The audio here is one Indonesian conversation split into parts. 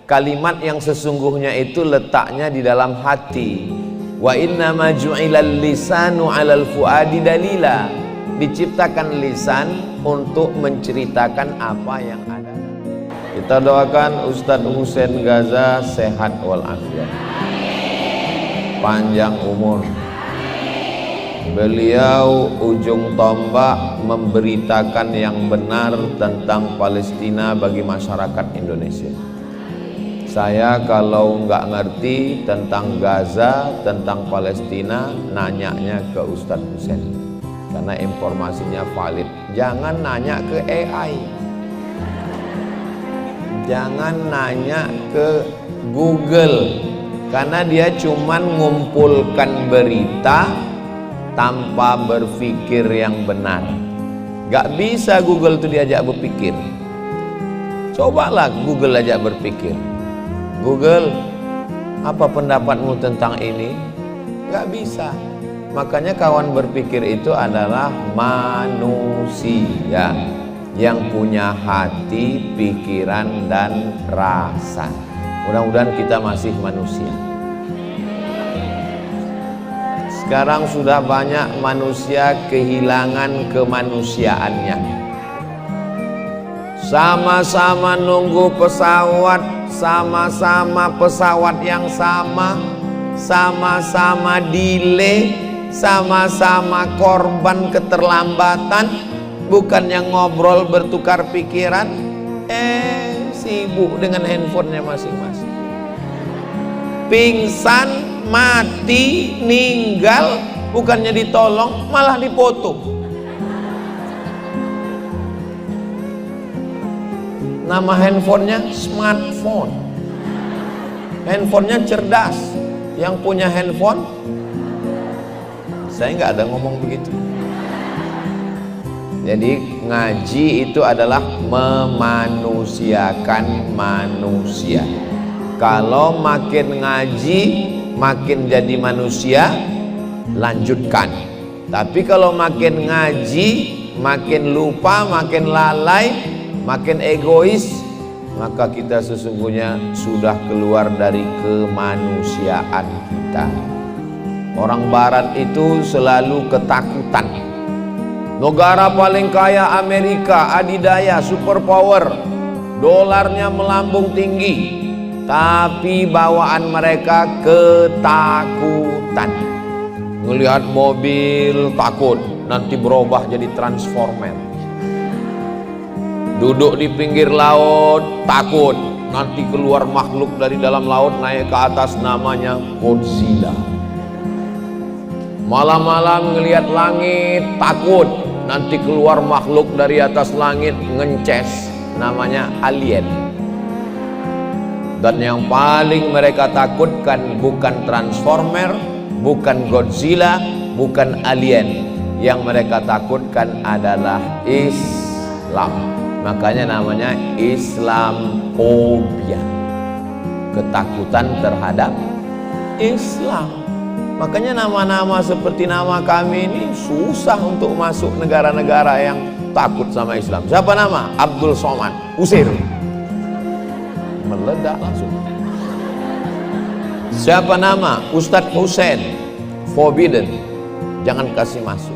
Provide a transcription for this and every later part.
Kalimat yang sesungguhnya itu letaknya di dalam hati. Wa inna ma ju'ilal lisanu 'alal fuadi dalila. Diciptakan lisan untuk menceritakan apa yang ada. Kita doakan Ustadz Husain Gaza sehat walafiat, panjang umur. Beliau ujung tombak memberitakan yang benar tentang Palestina bagi masyarakat Indonesia. Saya kalau nggak ngerti tentang Gaza, tentang Palestina, nanyanya ke Ustadz Husain karena informasinya valid. Jangan nanya ke AI, jangan nanya ke Google, karena dia cuman ngumpulkan berita tanpa berpikir yang benar. Gak bisa Google itu diajak berpikir. Cobalah Google ajak berpikir. Google, apa pendapatmu tentang ini? Gak bisa. Makanya kawan berpikir itu adalah manusia yang punya hati, pikiran, dan rasa. Mudah-mudahan kita masih manusia. Sekarang sudah banyak manusia kehilangan kemanusiaannya. Sama-sama nunggu pesawat, sama-sama pesawat yang sama-sama delay, sama-sama korban keterlambatan. Bukannya ngobrol bertukar pikiran, sibuk dengan handphonenya masing-masing. Pingsan, mati, meninggal, bukannya ditolong malah dipoto. Nama handphonenya smartphone. Handphonenya cerdas. Yang punya handphone, saya nggak ada ngomong begitu. Jadi ngaji itu adalah memanusiakan manusia. Kalau makin ngaji, makin jadi manusia, lanjutkan. Tapi kalau makin ngaji, makin lupa, makin lalai, makin egois, maka kita sesungguhnya sudah keluar dari kemanusiaan kita. Orang barat itu selalu ketakutan. Negara paling kaya Amerika, adidaya, superpower, dolarnya melambung tinggi, tapi bawaan mereka ketakutan. Melihat mobil takut, nanti berubah jadi transformer. Duduk di pinggir laut takut, nanti keluar makhluk dari dalam laut naik ke atas, namanya Godzilla. Malam-malam ngelihat langit takut, nanti keluar makhluk dari atas langit ngences, namanya alien. Dan yang paling mereka takutkan bukan transformer, bukan Godzilla, bukan alien. Yang mereka takutkan adalah Islam. Makanya namanya Islamophobia, ketakutan terhadap Islam. Makanya nama-nama seperti nama kami ini susah untuk masuk negara-negara yang takut sama Islam. Siapa nama? Abdul Somad, usir, meledak langsung. Siapa nama? Ustadz Husain, forbidden, jangan kasih masuk.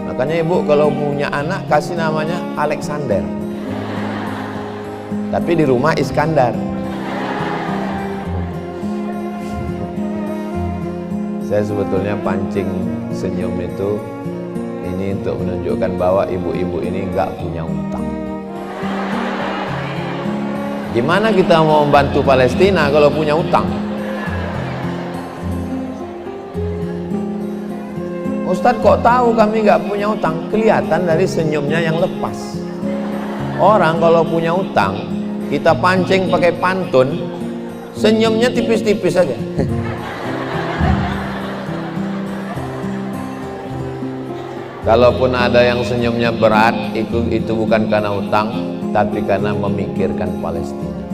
Makanya ibu kalau punya anak kasih namanya Alexander, tapi di rumah Iskandar. Saya sebetulnya pancing senyum itu ini untuk menunjukkan bahwa ibu-ibu ini nggak punya utang. Gimana kita mau membantu Palestina kalau punya utang? Ustadz kok tahu kami nggak punya utang? Kelihatan dari senyumnya yang lepas. Orang kalau punya utang, kita pancing pakai pantun, senyumnya tipis-tipis saja. Kalaupun ada yang senyumnya berat, itu bukan karena utang, tapi karena memikirkan Palestina.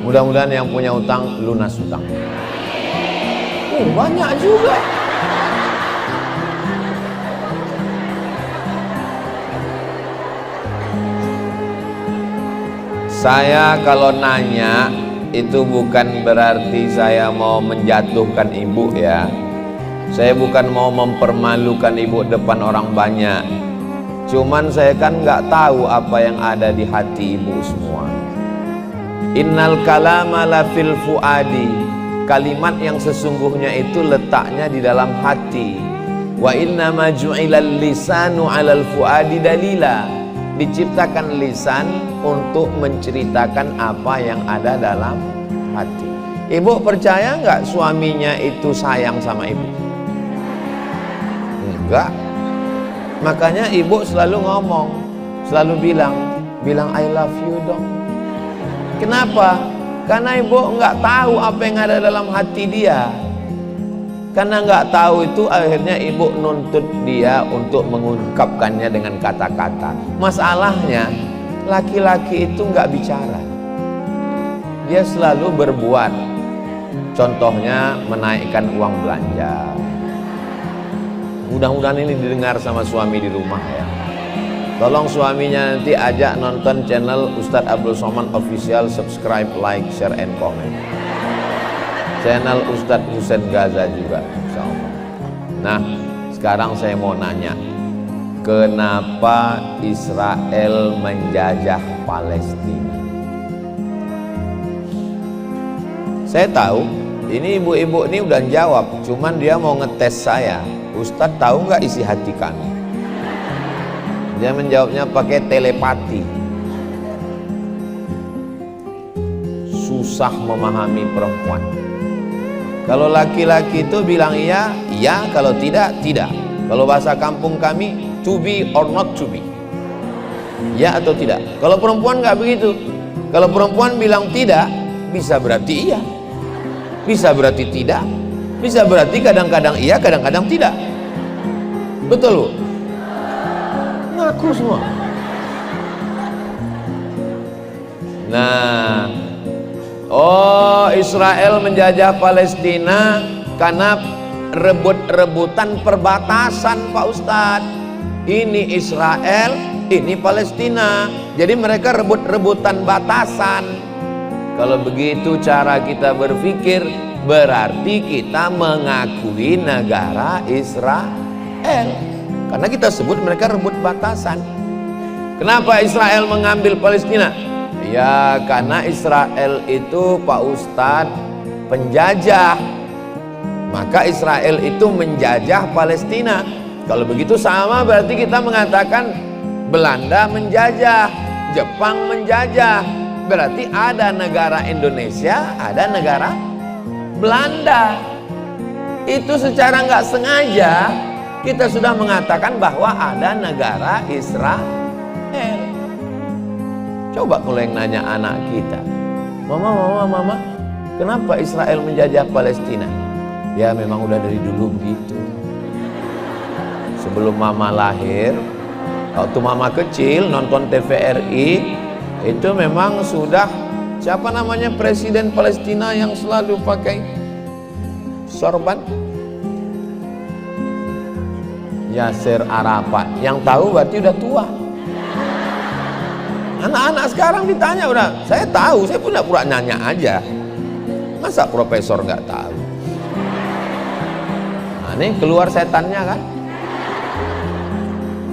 Mudah-mudahan yang punya utang lunas utang. Banyak juga. Saya kalau nanya itu bukan berarti saya mau menjatuhkan ibu ya. Saya bukan mau mempermalukan ibu depan orang banyak. Cuman saya kan nggak tahu apa yang ada di hati ibu semua. Innal kalama la fil fuadi. Kalimat yang sesungguhnya itu letaknya di dalam hati. Wa inna ma ju'ilal lisanu 'alal fuadi dalila. Diciptakan lisan untuk menceritakan apa yang ada dalam hati. Ibu percaya nggak suaminya itu sayang sama ibu? Enggak. Makanya ibu selalu ngomong, selalu bilang I love you dong. Kenapa? Karena ibu nggak tahu apa yang ada dalam hati dia. Karena nggak tahu itu, akhirnya ibu nuntut dia untuk mengungkapkannya dengan kata-kata. Masalahnya, laki-laki itu nggak bicara. Dia selalu berbuat. Contohnya menaikkan uang belanja. Mudah-mudahan ini didengar sama suami di rumah ya. Tolong suaminya nanti ajak nonton channel Ustadz Abdul Somad Official, subscribe, like, share, and comment. Channel Ustadz Husain Gaza juga, insyaallah. Nah, sekarang saya mau nanya, kenapa Israel menjajah Palestina? Saya tahu, ini ibu-ibu ini udah jawab, cuman dia mau ngetes saya. Ustadz tahu nggak isi hati kami? Dia menjawabnya pakai telepati. Susah memahami perempuan. Kalau laki-laki itu bilang iya, iya, kalau tidak, tidak. Kalau bahasa kampung kami, to be or not to be. Ya atau tidak. Kalau perempuan nggak begitu. Kalau perempuan bilang tidak, bisa berarti iya, bisa berarti tidak, bisa berarti kadang-kadang iya, kadang-kadang tidak. Betul Bu? Ngaku semua. Nah, oh, Israel menjajah Palestina karena rebut-rebutan perbatasan Pak Ustadz. Ini Israel, ini Palestina. Jadi mereka rebut-rebutan batasan. Kalau begitu cara kita berpikir, berarti kita mengakui negara Israel. Karena kita sebut mereka rebut batasan. Kenapa Israel mengambil Palestina? Ya karena Israel itu Pak Ustadz penjajah. Maka Israel itu menjajah Palestina. Kalau begitu sama berarti kita mengatakan Belanda menjajah, Jepang menjajah. Berarti ada negara Indonesia, ada negara Belanda. Itu secara nggak sengaja kita sudah mengatakan bahwa ada negara Israel. Coba kalau yang nanya anak kita, Mama, kenapa Israel menjajah Palestina? Ya memang udah dari dulu begitu. Sebelum Mama lahir, waktu Mama kecil nonton TVRI, itu memang sudah, siapa namanya presiden Palestina yang selalu pakai sorban? Yasser Arafat. Yang tahu berarti udah tua. Anak-anak sekarang ditanya udah, saya tahu, saya pura-pura nanya aja. Masa profesor nggak tahu? Nah, ini keluar setannya kan?